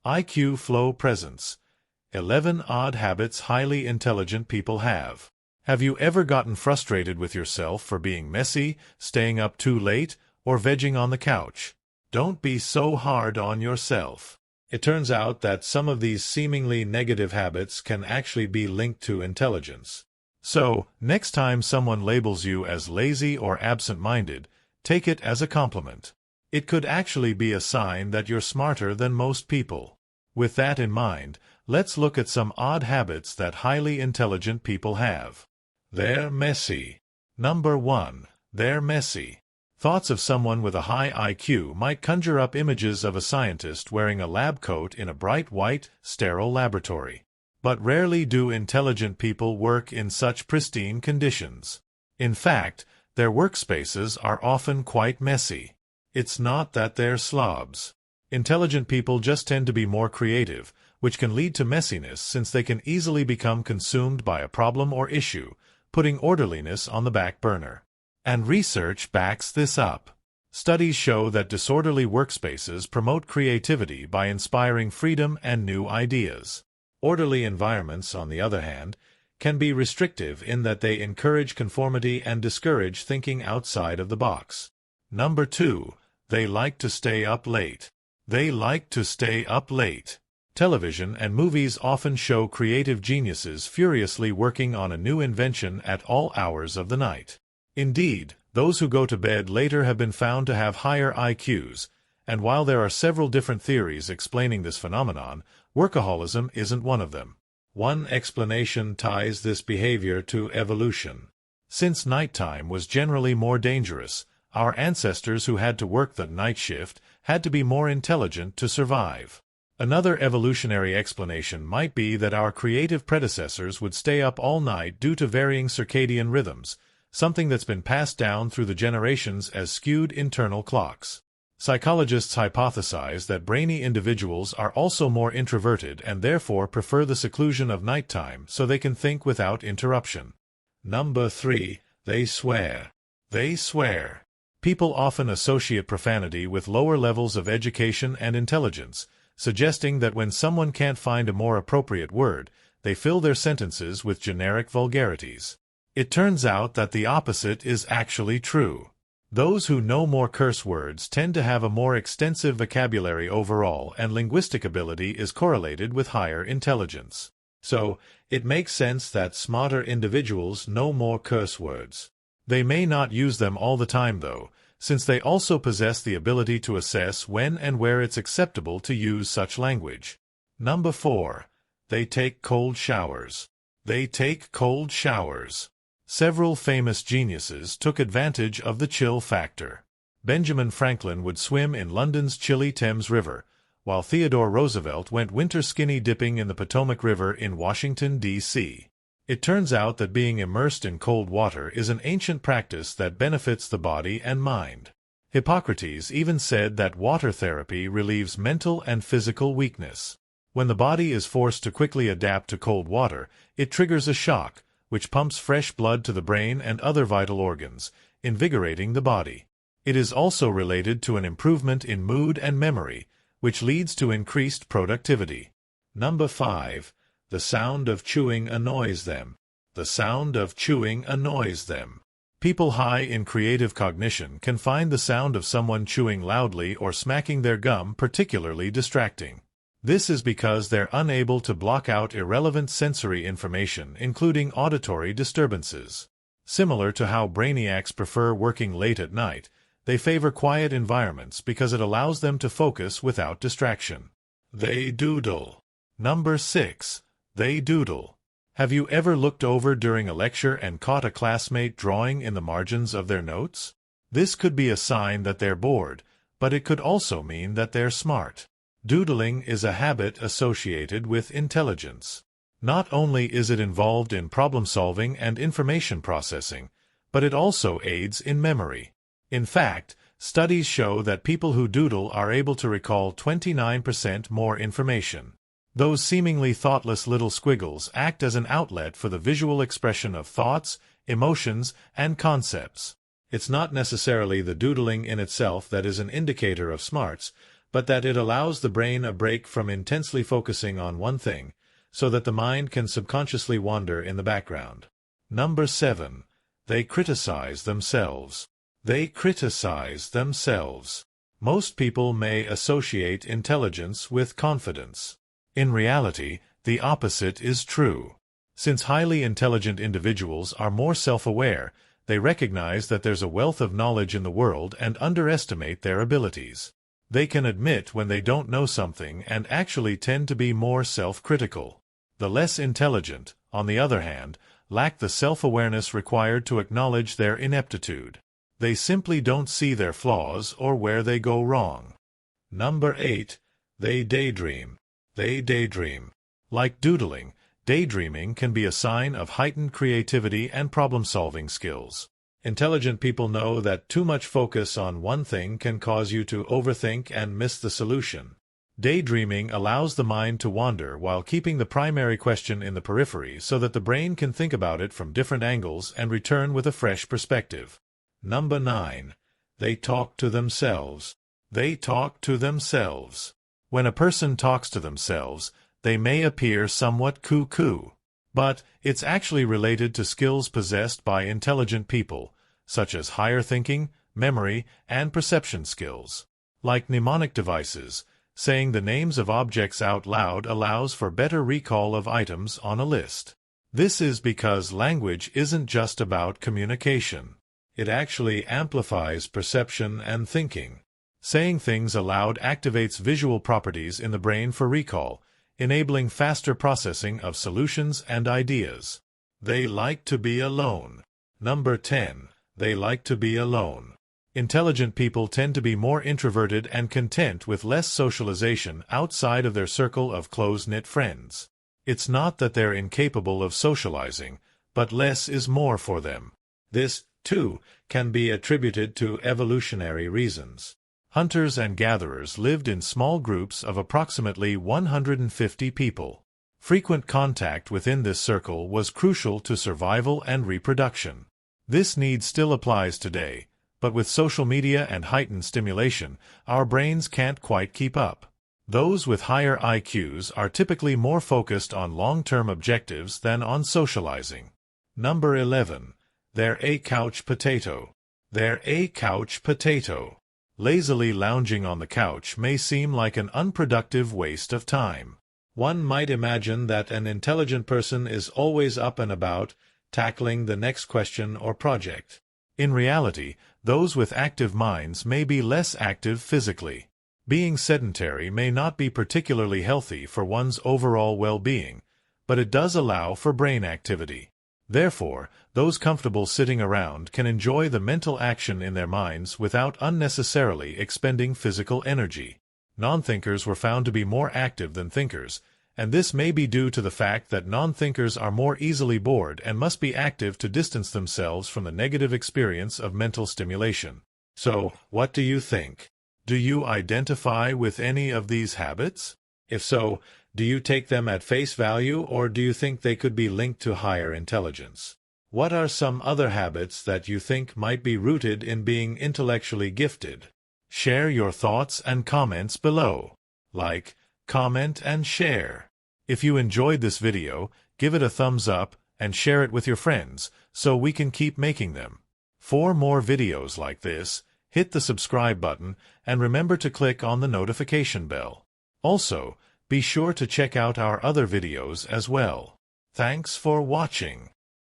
IQ flow presence. 11 odd habits highly intelligent people have. Have you ever gotten frustrated with yourself for being messy, staying up too late, or vegging on the couch? Don't be so hard on yourself. It turns out that some of these seemingly negative habits can actually be linked to intelligence. So, next time someone labels you as lazy or absent-minded, take it as a compliment. It could actually be a sign that you're smarter than most people. With that in mind, let's look at some odd habits that highly intelligent people have. They're messy. Number 1. They're messy. Thoughts of someone with a high IQ might conjure up images of a scientist wearing a lab coat in a bright white, sterile laboratory. But rarely do intelligent people work in such pristine conditions. In fact, their workspaces are often quite messy. It's not that they're slobs. Intelligent people just tend to be more creative, which can lead to messiness since they can easily become consumed by a problem or issue, putting orderliness on the back burner. And research backs this up. Studies show that disorderly workspaces promote creativity by inspiring freedom and new ideas. Orderly environments, on the other hand, can be restrictive in that they encourage conformity and discourage thinking outside of the box. Number 2. They like to stay up late. They like to stay up late. Television and movies often show creative geniuses furiously working on a new invention at all hours of the night. Indeed, those who go to bed later have been found to have higher IQs, and while there are several different theories explaining this phenomenon, workaholism isn't one of them. One explanation ties this behavior to evolution. Since nighttime was generally more dangerous, our ancestors who had to work the night shift had to be more intelligent to survive. Another evolutionary explanation might be that our creative predecessors would stay up all night due to varying circadian rhythms, something that's been passed down through the generations as skewed internal clocks. Psychologists hypothesize that brainy individuals are also more introverted and therefore prefer the seclusion of nighttime so they can think without interruption. Number 3. They swear. They swear. People often associate profanity with lower levels of education and intelligence, suggesting that when someone can't find a more appropriate word, they fill their sentences with generic vulgarities. It turns out that the opposite is actually true. Those who know more curse words tend to have a more extensive vocabulary overall, and linguistic ability is correlated with higher intelligence. So, it makes sense that smarter individuals know more curse words. They may not use them all the time, though, since they also possess the ability to assess when and where it's acceptable to use such language. Number 4. They take cold showers. They take cold showers. Several famous geniuses took advantage of the chill factor. Benjamin Franklin would swim in London's chilly Thames River, while Theodore Roosevelt went winter skinny dipping in the Potomac River in Washington, D.C. It turns out that being immersed in cold water is an ancient practice that benefits the body and mind. Hippocrates even said that water therapy relieves mental and physical weakness. When the body is forced to quickly adapt to cold water, it triggers a shock, which pumps fresh blood to the brain and other vital organs, invigorating the body. It is also related to an improvement in mood and memory, which leads to increased productivity. Number 5. The sound of chewing annoys them. The sound of chewing annoys them. People high in creative cognition can find the sound of someone chewing loudly or smacking their gum particularly distracting. This is because they're unable to block out irrelevant sensory information, including auditory disturbances. Similar to how brainiacs prefer working late at night, they favor quiet environments because it allows them to focus without distraction. They doodle. Number 6. They doodle. Have you ever looked over during a lecture and caught a classmate drawing in the margins of their notes? This could be a sign that they're bored, but it could also mean that they're smart. Doodling is a habit associated with intelligence. Not only is it involved in problem-solving and information processing, but it also aids in memory. In fact, studies show that people who doodle are able to recall 29% more information. Those seemingly thoughtless little squiggles act as an outlet for the visual expression of thoughts, emotions, and concepts. It's not necessarily the doodling in itself that is an indicator of smarts, but that it allows the brain a break from intensely focusing on one thing, so that the mind can subconsciously wander in the background. Number 7. They criticize themselves. They criticize themselves. Most people may associate intelligence with confidence. In reality, the opposite is true. Since highly intelligent individuals are more self-aware, they recognize that there's a wealth of knowledge in the world and underestimate their abilities. They can admit when they don't know something and actually tend to be more self-critical. The less intelligent, on the other hand, lack the self-awareness required to acknowledge their ineptitude. They simply don't see their flaws or where they go wrong. Number 8. They daydream. They daydream. Like doodling, daydreaming can be a sign of heightened creativity and problem-solving skills. Intelligent people know that too much focus on one thing can cause you to overthink and miss the solution. Daydreaming allows the mind to wander while keeping the primary question in the periphery so that the brain can think about it from different angles and return with a fresh perspective. Number 9. They talk to themselves. They talk to themselves. When a person talks to themselves, they may appear somewhat cuckoo. But it's actually related to skills possessed by intelligent people, such as higher thinking, memory, and perception skills. Like mnemonic devices, saying the names of objects out loud allows for better recall of items on a list. This is because language isn't just about communication. It actually amplifies perception and thinking. Saying things aloud activates visual properties in the brain for recall, enabling faster processing of solutions and ideas. They like to be alone. Number 10. They like to be alone. Intelligent people tend to be more introverted and content with less socialization outside of their circle of close-knit friends. It's not that they're incapable of socializing, but less is more for them. This, too, can be attributed to evolutionary reasons. Hunters and gatherers lived in small groups of approximately 150 people. Frequent contact within this circle was crucial to survival and reproduction. This need still applies today, but with social media and heightened stimulation, our brains can't quite keep up. Those with higher IQs are typically more focused on long-term objectives than on socializing. Number 11. They're a couch potato. They're a couch potato. Lazily lounging on the couch may seem like an unproductive waste of time. One might imagine that an intelligent person is always up and about, tackling the next question or project. In reality, those with active minds may be less active physically. Being sedentary may not be particularly healthy for one's overall well-being, but it does allow for brain activity. Therefore, those comfortable sitting around can enjoy the mental action in their minds without unnecessarily expending physical energy. Non-thinkers were found to be more active than thinkers, and this may be due to the fact that non-thinkers are more easily bored and must be active to distance themselves from the negative experience of mental stimulation. So, what do you think? Do you identify with any of these habits? If so, do you take them at face value, or do you think they could be linked to higher intelligence? What are some other habits that you think might be rooted in being intellectually gifted? Share your thoughts and comments below. Like, comment, and share. If you enjoyed this video, give it a thumbs up and share it with your friends so we can keep making them. For more videos like this, hit the subscribe button and remember to click on the notification bell. Also, be sure to check out our other videos as well. Thanks for watching.